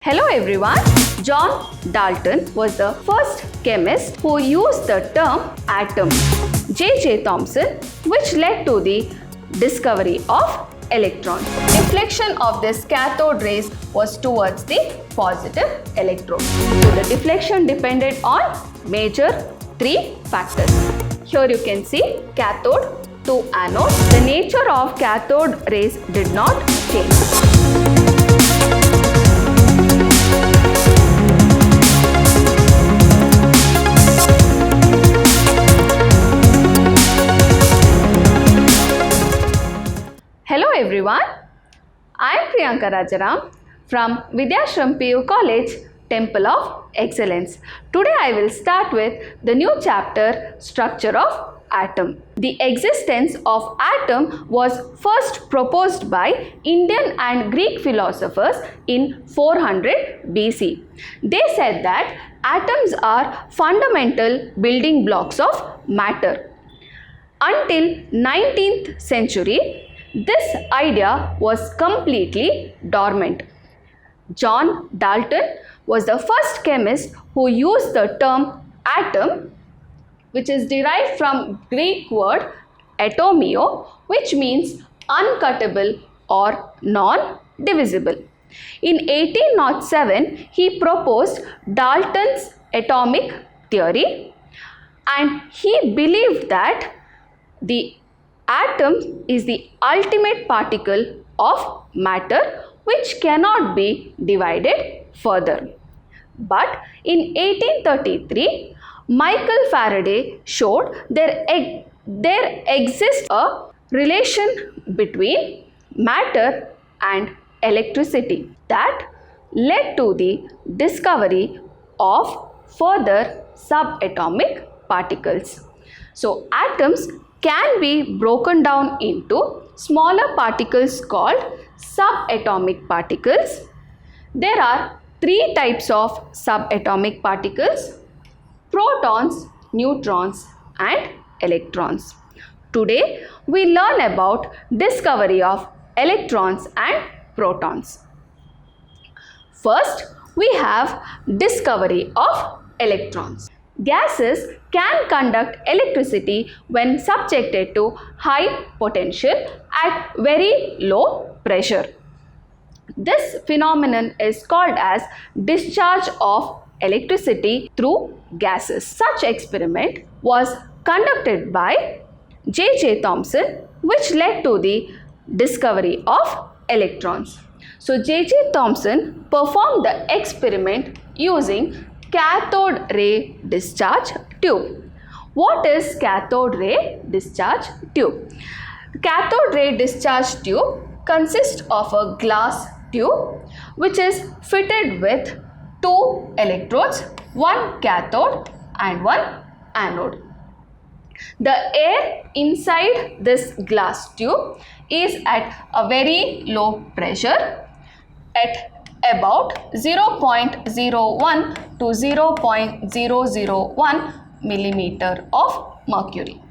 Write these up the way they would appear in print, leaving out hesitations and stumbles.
Hello everyone. John Dalton was the first chemist who used the term atom. J.J. Thomson, which led to the discovery of electrons. Deflection of this cathode rays was towards the positive electrode. So the deflection depended on major three factors. Here you can see cathode to anode. The nature of cathode rays did not change. Hello everyone, I am Priyanka Rajaram from Vidyashram PU College, Temple of Excellence. Today I will start with the new chapter, Structure of Atom. The existence of atom was first proposed by Indian and Greek philosophers in 400 BC. They said that atoms are fundamental building blocks of matter. Until 19th century, this idea was completely dormant. John Dalton was the first chemist who used the term atom, which is derived from Greek word atomio, which means uncuttable or non-divisible. In 1807, he proposed Dalton's atomic theory, and he believed that the atom is the ultimate particle of matter which cannot be divided further. But in 1833, Michael Faraday showed there exists a relation between matter and electricity that led to the discovery of further subatomic particles. So atoms can be broken down into smaller particles called subatomic particles. There are three types of subatomic particles: protons, neutrons and electrons. Today we learn about discovery of electrons and protons. First, we have discovery of electrons. Gases can conduct electricity when subjected to high potential at very low pressure. This phenomenon is called as discharge of electricity through gases. Such experiment was conducted by J.J. Thomson, which led to the discovery of electrons. So J.J. Thomson performed the experiment using cathode ray discharge tube. What is cathode ray discharge tube? Cathode ray discharge tube consists of a glass tube which is fitted with two electrodes, one cathode and one anode. The air inside this glass tube is at a very low pressure at about 0.01 to 0.001 millimeter of mercury.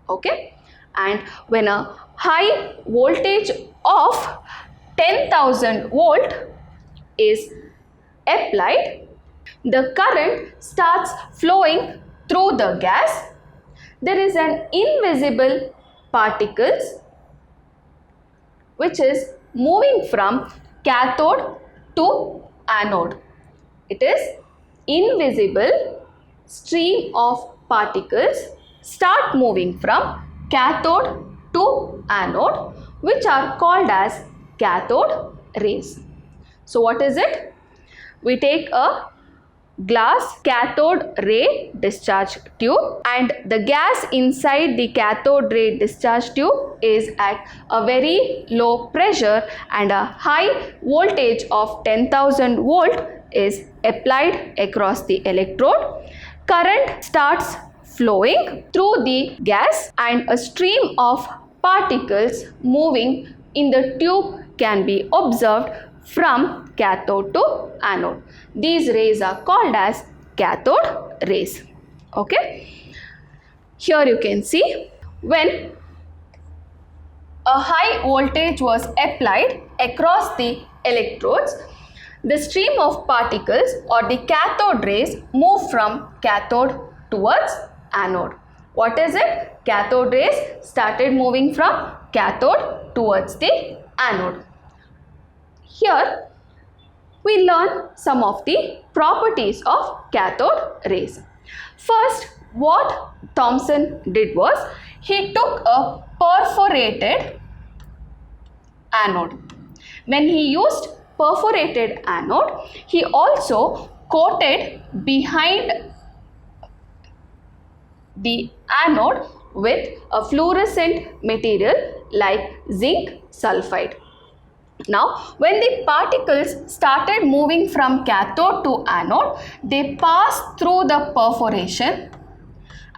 Okay, and when a high voltage of 10,000 volt is applied, the current starts flowing through the gas. There is an invisible particles which is moving from cathode to anode. It is invisible stream of particles start moving from cathode to anode, which are called as cathode rays. So what is it? We take a glass cathode ray discharge tube, and the gas inside the cathode ray discharge tube is at a very low pressure and a high voltage of 10,000 volt is applied across the electrode. Current starts flowing through the gas and a stream of particles moving in the tube can be observed from cathode to anode. These rays are called as cathode rays. Okay. Here you can see when a high voltage was applied across the electrodes, the stream of particles or the cathode rays move from cathode towards anode. What is it? Cathode rays started moving from cathode towards the anode. Here we learn some of the properties of cathode rays. First, what Thomson did was he took a perforated anode. When he used perforated anode, he also coated behind the anode with a fluorescent material like zinc sulfide. Now, when the particles started moving from cathode to anode, they passed through the perforation,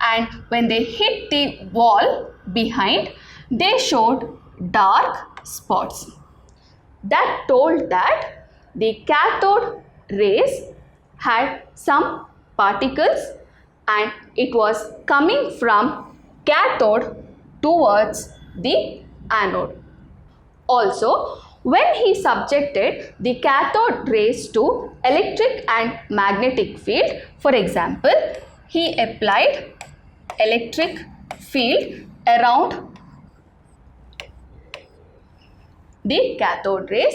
and when they hit the wall behind, they showed dark spots. That told that the cathode rays had some particles and it was coming from cathode towards the anode. Also, when he subjected the cathode rays to electric and magnetic field, for example, he applied electric field around the cathode rays.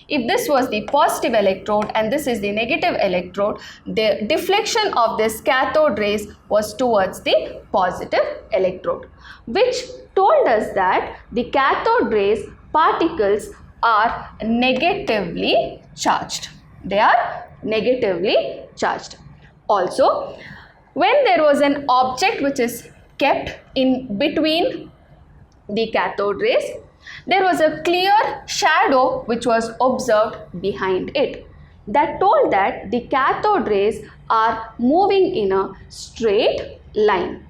If this was the positive electrode and this is the negative electrode, the deflection of this cathode rays was towards the positive electrode, which told us that the cathode rays particles are negatively charged. They are negatively charged. Also, when there was an object which is kept in between the cathode rays, there was a clear shadow which was observed behind it. That told that the cathode rays are moving in a straight line.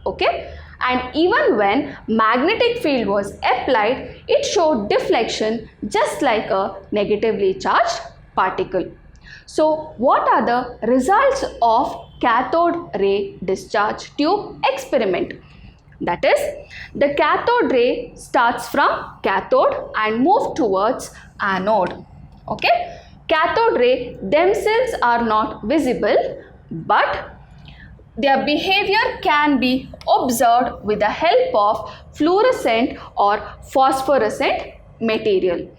Okay? And even when magnetic field was applied, it showed deflection just like a negatively charged particle. So, what are the results of cathode ray discharge tube experiment? That is, the cathode ray starts from cathode and move towards anode. Okay? Cathode ray themselves are not visible, but their behavior can be observed with the help of fluorescent or phosphorescent material.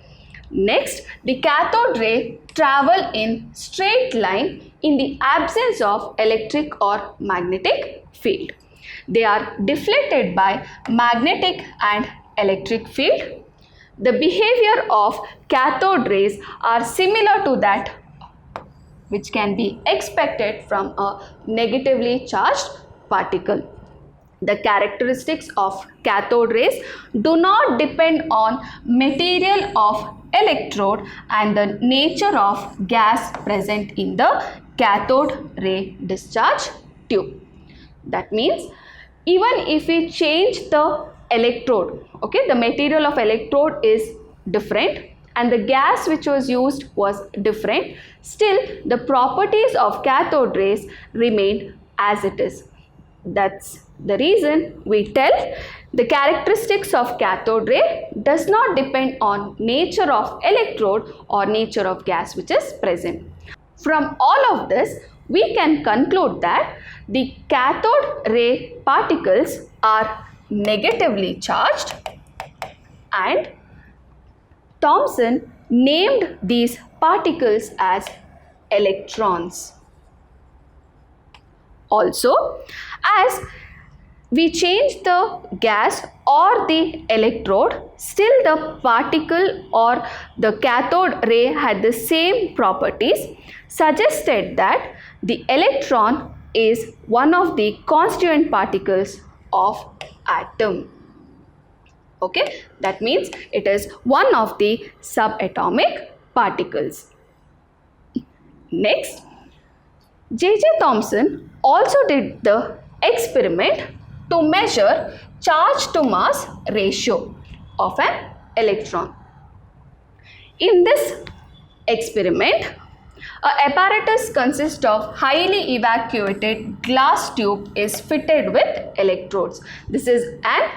Next, the cathode ray travel in straight line in the absence of electric or magnetic field. They are deflected by magnetic and electric field. The behavior of cathode rays are similar to that which can be expected from a negatively charged particle. The characteristics of cathode rays do not depend on material of electrode and the nature of gas present in the cathode ray discharge tube. That means even if we change the electrode, okay, the material of electrode is different and the gas which was used was different, still the properties of cathode rays remain as it is. That's the reason we tell the characteristics of cathode ray does not depend on nature of electrode or nature of gas which is present. From all of this, we can conclude that the cathode ray particles are negatively charged and Thomson named these particles as electrons. Also, as we change the gas or the electrode, still the particle or the cathode ray had the same properties, suggested that the electron is one of the constituent particles of atom. Okay, that means it is one of the subatomic particles. Next, J.J. Thomson also did the experiment to measure charge to mass ratio of an electron. In this experiment, an apparatus consists of highly evacuated glass tube is fitted with electrodes. This is an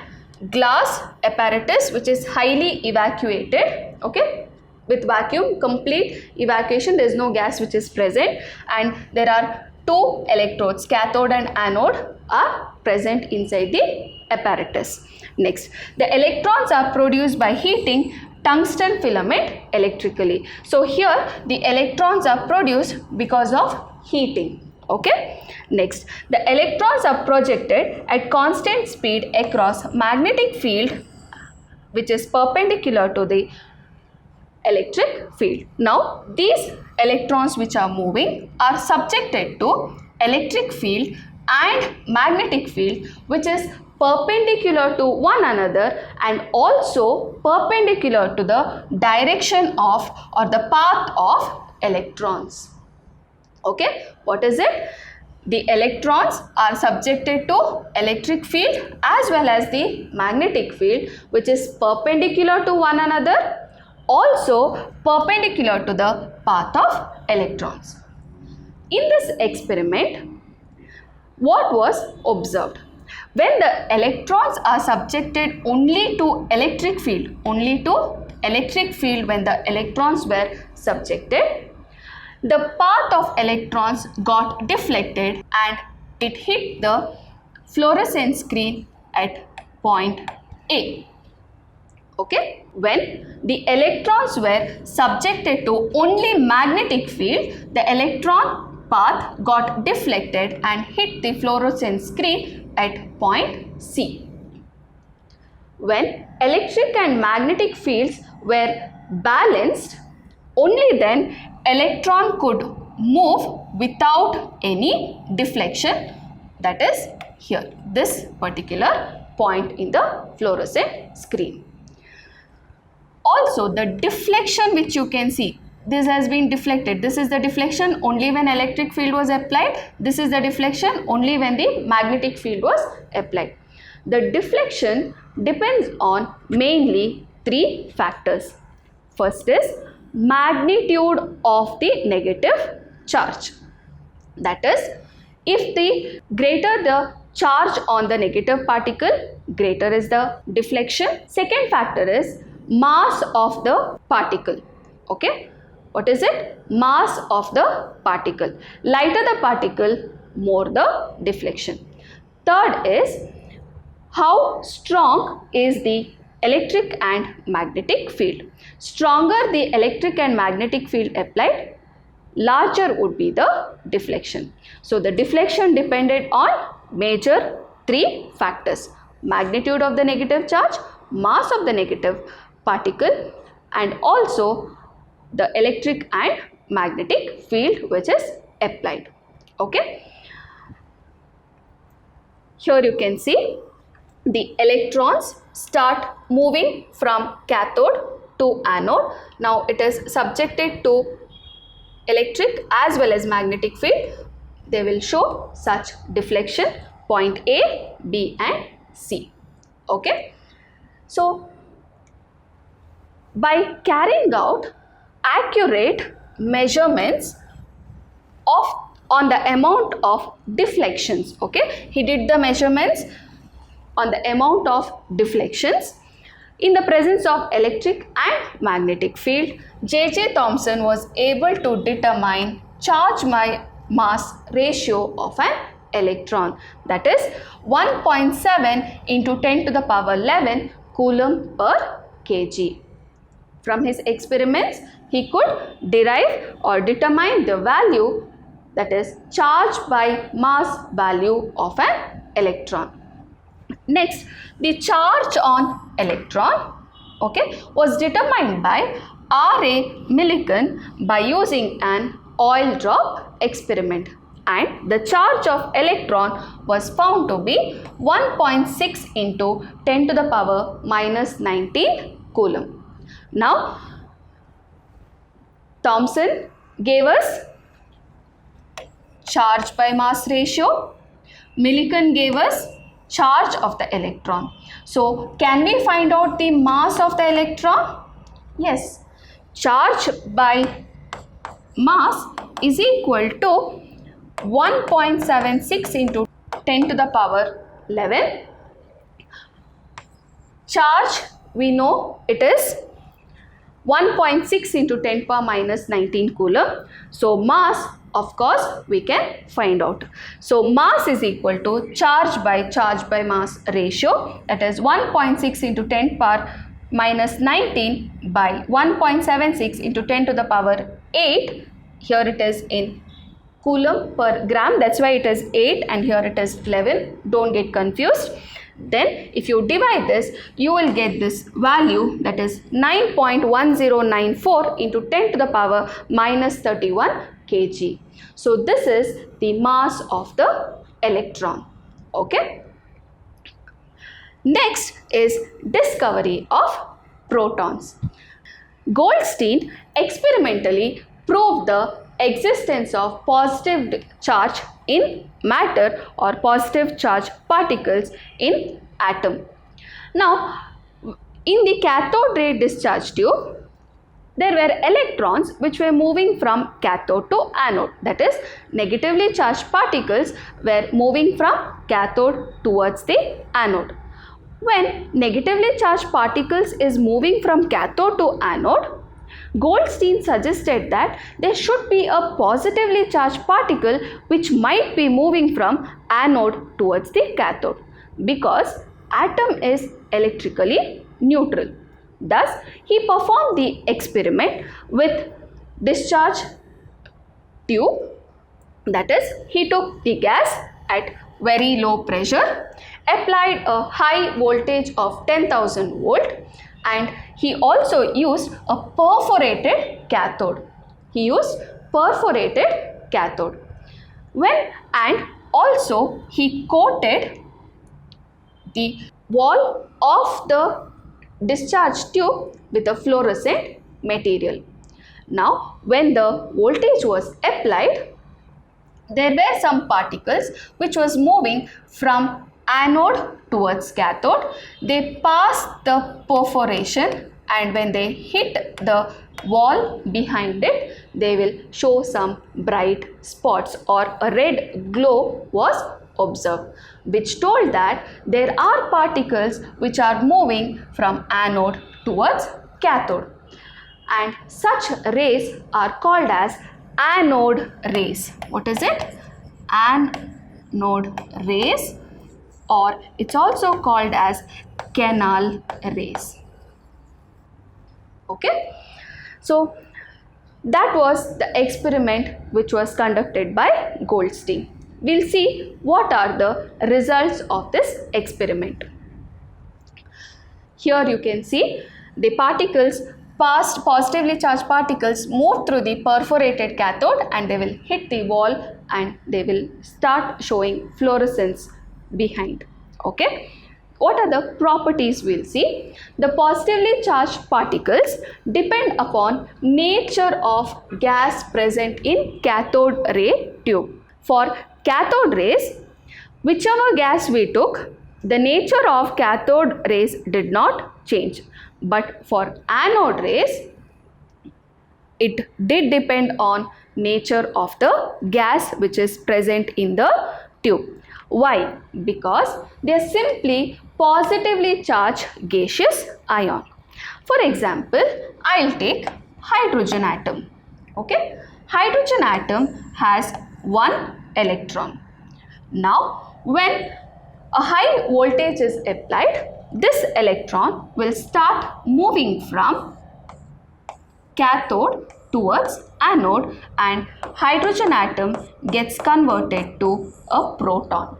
glass apparatus which is highly evacuated, okay, with vacuum, complete evacuation, there is no gas which is present, and there are two electrodes, cathode and anode, are present inside the apparatus. Next, the electrons are produced by heating tungsten filament electrically. So here the electrons are produced because of heating. Okay. Next, the electrons are projected at constant speed across magnetic field which is perpendicular to the electric field. Now, these electrons which are moving are subjected to electric field and magnetic field which is perpendicular to one another and also perpendicular to the direction of or the path of electrons. Okay, what is it? The electrons are subjected to electric field as well as the magnetic field which is perpendicular to one another, also perpendicular to the path of electrons. In this experiment, what was observed? When the electrons are subjected only to electric field, when the electrons were subjected, the path of electrons got deflected and it hit the fluorescent screen at point A. Okay, when the electrons were subjected to only magnetic field, the electron path got deflected and hit the fluorescent screen at point C. When electric and magnetic fields were balanced, only then electron could move without any deflection, that is here, this particular point in the fluorescent screen. Also, the deflection which you can see, this has been deflected. This is the deflection only when electric field was applied. This is the deflection only when the magnetic field was applied. The deflection depends on mainly three factors. First is magnitude of the negative charge. That is, if the greater the charge on the negative particle, greater is the deflection. Second factor is mass of the particle. Okay, what is it? Mass of the particle. Lighter the particle, more the deflection. Third is how strong is the electric and magnetic field. Stronger the electric and magnetic field applied, larger would be the deflection. So the deflection depended on major three factors: magnitude of the negative charge, mass of the negative particle, and also the electric and magnetic field which is applied. Okay, here you can see the electrons start moving from cathode to anode. Now it is subjected to electric as well as magnetic field. They will show such deflection, point A, B and C. Okay, so by carrying out accurate measurements on the amount of deflections, okay, he did the measurements on the amount of deflections in the presence of electric and magnetic field. J.J. Thomson was able to determine charge by mass ratio of an electron, that is 1.7 into 10 to the power 11 coulomb per kg. From his experiments, he could derive or determine the value, that is charge by mass value of an electron. Next, the charge on electron, okay, was determined by R.A. Millikan by using an oil drop experiment, and the charge of electron was found to be 1.6 into 10 to the power minus 19 coulomb. Now, Thomson gave us charge by mass ratio, Millikan gave us charge of the electron. So, can we find out the mass of the electron? Yes, charge by mass is equal to 1.76 into 10 to the power 11. Charge, we know it is 1.6 into 10 power minus 19 coulomb. So mass, of course, we can find out. So mass is equal to charge by mass ratio, that is 1.6 into 10 power minus 19 by 1.76 into 10 to the power 8. Here it is in coulomb per gram, that's why it is 8 and here it is 11. Don't get confused. Then if you divide this, you will get this value, that is 9.1094 into 10 to the power minus 31 kg. So this is the mass of the electron. Okay. Next is discovery of protons. Goldstein experimentally proved the existence of positive charge in matter or positive charge particles in atom. Now, in the cathode ray discharge tube, there were electrons which were moving from cathode to anode, that is, negatively charged particles were moving from cathode towards the anode. When negatively charged particles is moving from cathode to anode, Goldstein suggested that there should be a positively charged particle which might be moving from anode towards the cathode, because atom is electrically neutral. Thus, he performed the experiment with discharge tube, that is, he took the gas at very low pressure, applied a high voltage of 10,000 volt, and he also used a perforated cathode. And also he coated the wall of the discharge tube with a fluorescent material. Now, when the voltage was applied, there were some particles which was moving from anode towards cathode. They passed the perforation, and when they hit the wall behind it, they will show some bright spots, or a red glow was observed, which told that there are particles which are moving from anode towards cathode, and such rays are called as anode rays. What is it? Anode rays, or it's also called as canal rays. Okay, so that was the experiment which was conducted by Goldstein. We'll see what are the results of this experiment. Here you can see the particles passed, positively charged particles move through the perforated cathode, and they will hit the wall and they will start showing fluorescence behind. Okay, what are the properties we'll see? The positively charged particles depend upon nature of gas present in cathode ray tube. For cathode rays, whichever gas we took, the nature of cathode rays did not change. But for anode rays, it did depend on nature of the gas which is present in the tube. Why? Because they are simply positively charged gaseous ion. For example, I'll take hydrogen atom. Okay, hydrogen atom has one electron. Now, when a high voltage is applied, this electron will start moving from cathode towards anode, and hydrogen atom gets converted to a proton.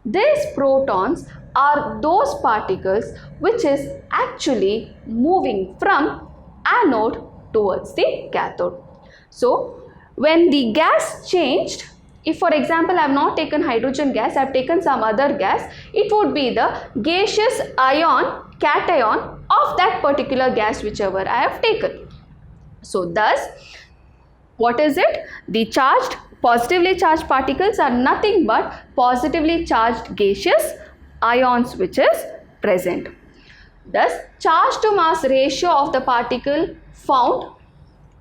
These protons are those particles which is actually moving from anode towards the cathode. So, when the gas changed, if for example I have not taken hydrogen gas, I have taken some other gas, it would be the gaseous ion, cation of that particular gas whichever I have taken. So thus, what is it? The charged, positively charged particles are nothing but positively charged gaseous ions which is present. Thus, charge to mass ratio of the particle found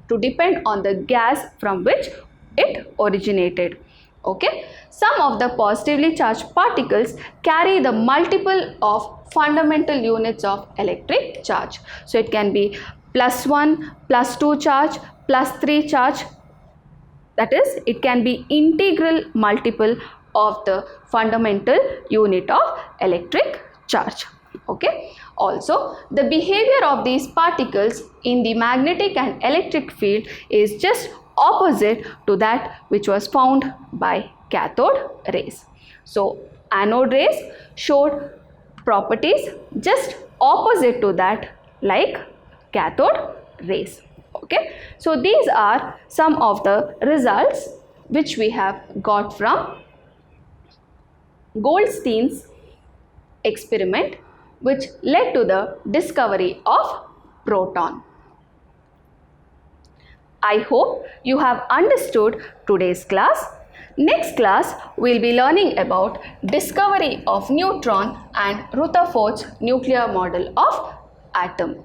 to depend on the gas from which it originated. Okay, some of the positively charged particles carry the multiple of fundamental units of electric charge. So it can be +1, +2 charge, +3 charge. That is, it can be integral multiple of the fundamental unit of electric charge. Okay. Also, the behavior of these particles in the magnetic and electric field is just opposite to that which was found by cathode rays. So, anode rays showed properties just opposite to that like cathode rays. Okay. So, these are some of the results which we have got from Goldstein's experiment, which led to the discovery of proton. I hope you have understood today's class. Next class, we will be learning about discovery of neutron and Rutherford's nuclear model of atom.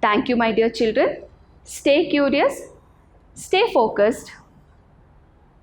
Thank you, my dear children. Stay curious, stay focused,